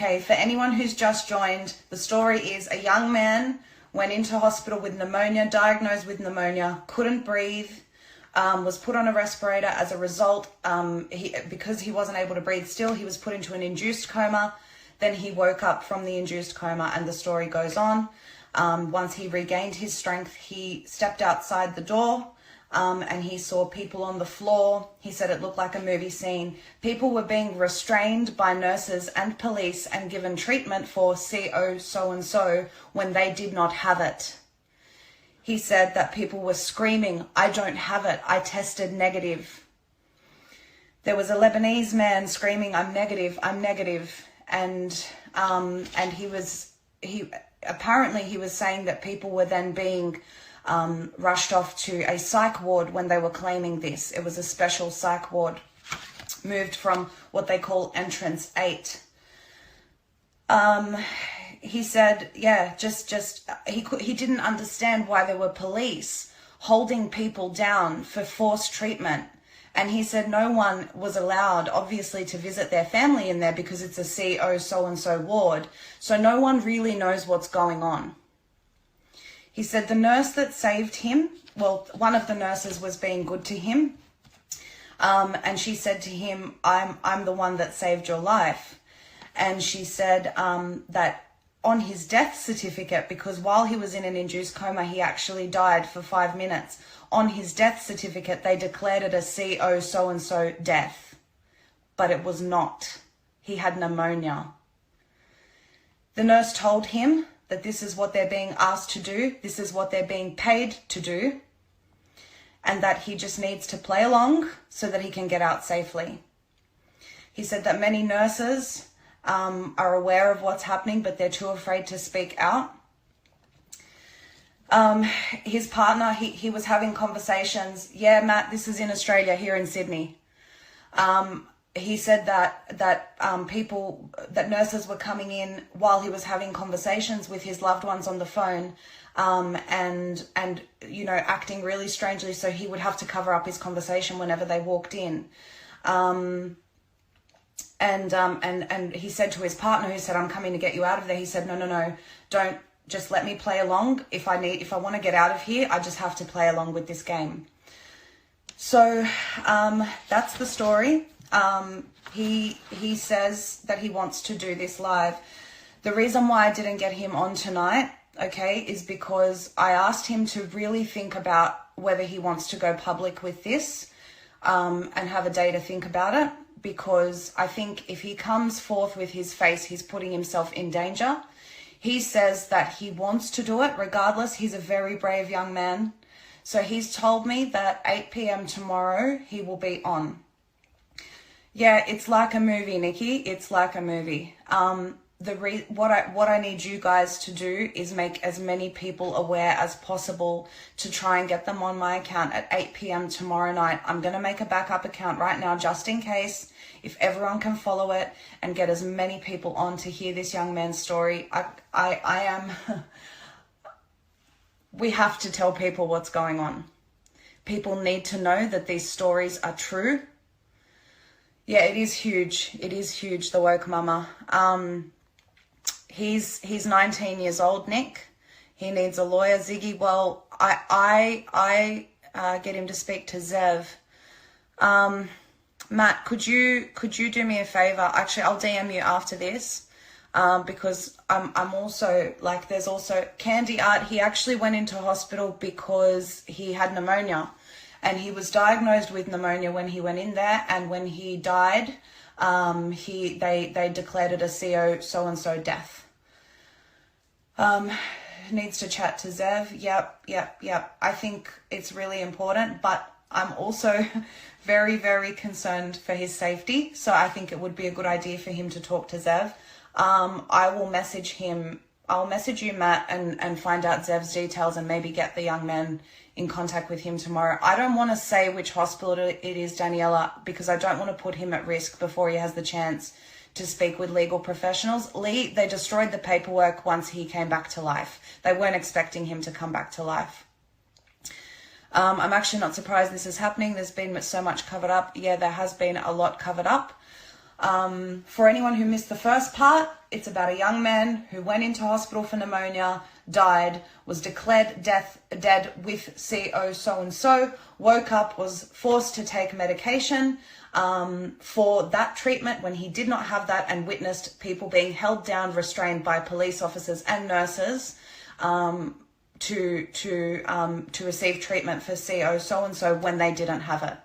Okay, for anyone who's just joined, the story is a young man went into hospital with pneumonia, diagnosed with pneumonia, couldn't breathe, was put on a respirator. As a result, because he wasn't able to breathe still, he was put into an induced coma. Then he woke up from the induced coma, and the story goes on. Once he regained his strength, he stepped outside the door, and he saw people on the floor. He said it looked like a movie scene. People were being restrained by nurses and police and given treatment for CO so-and-so when they did not have it. He said that people were screaming, "I don't have it, I tested negative." There was a Lebanese man screaming, "I'm negative, I'm negative." And he apparently he was saying that people were then being rushed off to a psych ward when they were claiming this. It was a special psych ward, moved from what they call entrance 8. He said, yeah, he didn't understand why there were police holding people down for forced treatment. And he said no one was allowed, obviously, to visit their family in there because it's a CO so-and-so ward. So no one really knows what's going on. He said the nurse that saved him, well, one of the nurses was being good to him. And she said to him, I'm the one that saved your life. And she said that on his death certificate, because while he was in an induced coma, he actually died for 5 minutes. On his death certificate, they declared it a CO so-and-so death, but it was not. He had pneumonia. The nurse told him that this is what they're being asked to do, this is what they're being paid to do, and that he just needs to play along so that he can get out safely. He said that many nurses are aware of what's happening, but they're too afraid to speak out. His partner, he was having conversations. Yeah, Matt, this is in Australia, here in Sydney. He said that nurses were coming in while he was having conversations with his loved ones on the phone, and you know, acting really strangely. So he would have to cover up his conversation whenever they walked in. And he said to his partner, who said, "I'm coming to get you out of there." He said, no, don't, just let me play along. If I want to get out of here, I just have to play along with this game. So, that's the story. He says that he wants to do this live. The reason why I didn't get him on tonight, okay, is because I asked him to really think about whether he wants to go public with this, and have a day to think about it. Because I think if he comes forth with his face, he's putting himself in danger. He says that he wants to do it regardless. He's a very brave young man. So he's told me that 8 p.m. tomorrow he will be on. Yeah, it's like a movie, Nikki. It's like a movie. What I need you guys to do is make as many people aware as possible to try and get them on my account at 8 p.m. tomorrow night. I'm going to make a backup account right now just in case, if everyone can follow it and get as many people on to hear this young man's story. We have to tell people what's going on. People need to know that these stories are true. Yeah, it is huge. It is huge, the woke mama. He's 19 years old, Nick. He needs a lawyer, Ziggy. Well, I get him to speak to Zev. Matt, could you do me a favor? Actually, I'll DM you after this, because I'm also, like, there's also Candy Art. He actually went into hospital because he had pneumonia, and he was diagnosed with pneumonia when he went in there, and when he died, they declared it a CO so-and-so death. Needs to chat to Zev. Yep. I think it's really important, but I'm also very, very concerned for his safety. So I think it would be a good idea for him to talk to Zev. I will message him. I'll message you, Matt, and find out Zev's details and maybe get the young man in contact with him tomorrow. I don't want to say which hospital it is, Daniela, because I don't want to put him at risk before he has the chance to speak with legal professionals. They destroyed the paperwork once he came back to life. They weren't expecting him to come back to life. I'm actually not surprised this is happening. There's been so much covered up. Yeah, there has been a lot covered up. For anyone who missed the first part, it's about a young man who went into hospital for pneumonia, died, was declared dead with CO so-and-so, woke up, was forced to take medication for that treatment when he did not have that, and witnessed people being held down, restrained by police officers and nurses to receive treatment for CO so-and-so when they didn't have it.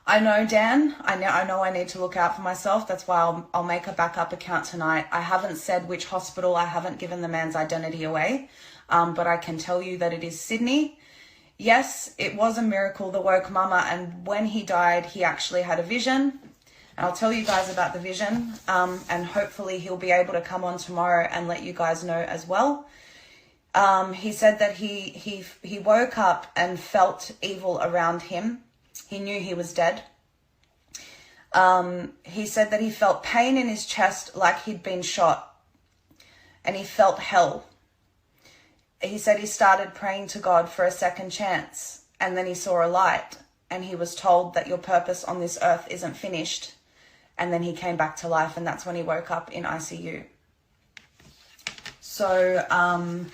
I know, Dan, I know I need to look out for myself. That's why I'll make a backup account tonight. I haven't said which hospital. I haven't given the man's identity away, but I can tell you that it is Sydney. Yes, it was a miracle, the woke mama, and when he died, he actually had a vision. And I'll tell you guys about the vision, and hopefully he'll be able to come on tomorrow and let you guys know as well. He said that he woke up and felt evil around him. He knew he was dead. He said that he felt pain in his chest like he'd been shot, and he felt hell. He said he started praying to God for a second chance, and then he saw a light, and he was told that your purpose on this earth isn't finished, and then he came back to life, and that's when he woke up in ICU. So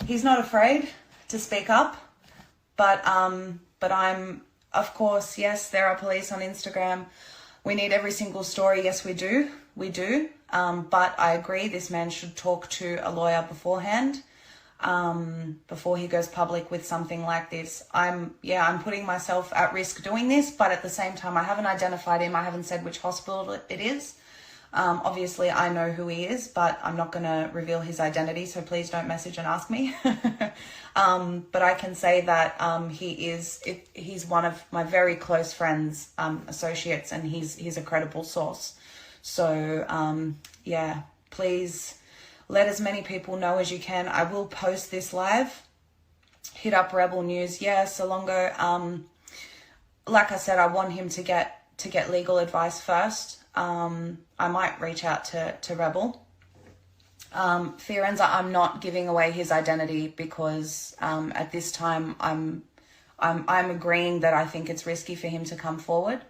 he's not afraid to speak up, but I'm, of course, yes, there are police on Instagram. We need every single story. Yes, we do. But I agree, this man should talk to a lawyer beforehand, before he goes public with something like this. I'm putting myself at risk doing this, but at the same time, I haven't identified him. I haven't said which hospital it is. Obviously, I know who he is, but I'm not going to reveal his identity, so please don't message and ask me. But I can say that he's one of my very close friends, associates, and he's a credible source. So, please let as many people know as you can. I will post this live. Hit up Rebel News. Yeah, Salongo. Like I said, I want him to get legal advice first. I might reach out to Rebel. Fiorenza, I'm not giving away his identity because at this time I'm agreeing that I think it's risky for him to come forward.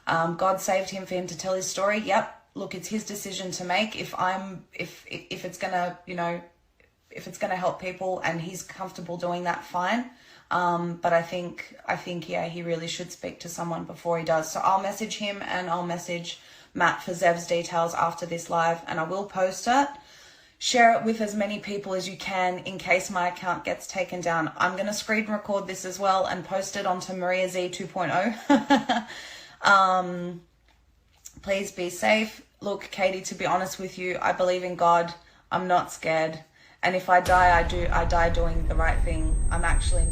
God saved him for him to tell his story. Yep. Look, it's his decision to make. If it's gonna, if it's gonna help people and he's comfortable doing that, fine. But I think, yeah, he really should speak to someone before he does. So I'll message him and I'll message Matt for Zev's details after this live, and I will post it. Share it with as many people as you can in case my account gets taken down. I'm going to screen record this as well and post it onto Maria Z 2.0. Please be safe. Look, Katie, to be honest with you, I believe in God. I'm not scared. And if I die, I die doing the right thing. I'm actually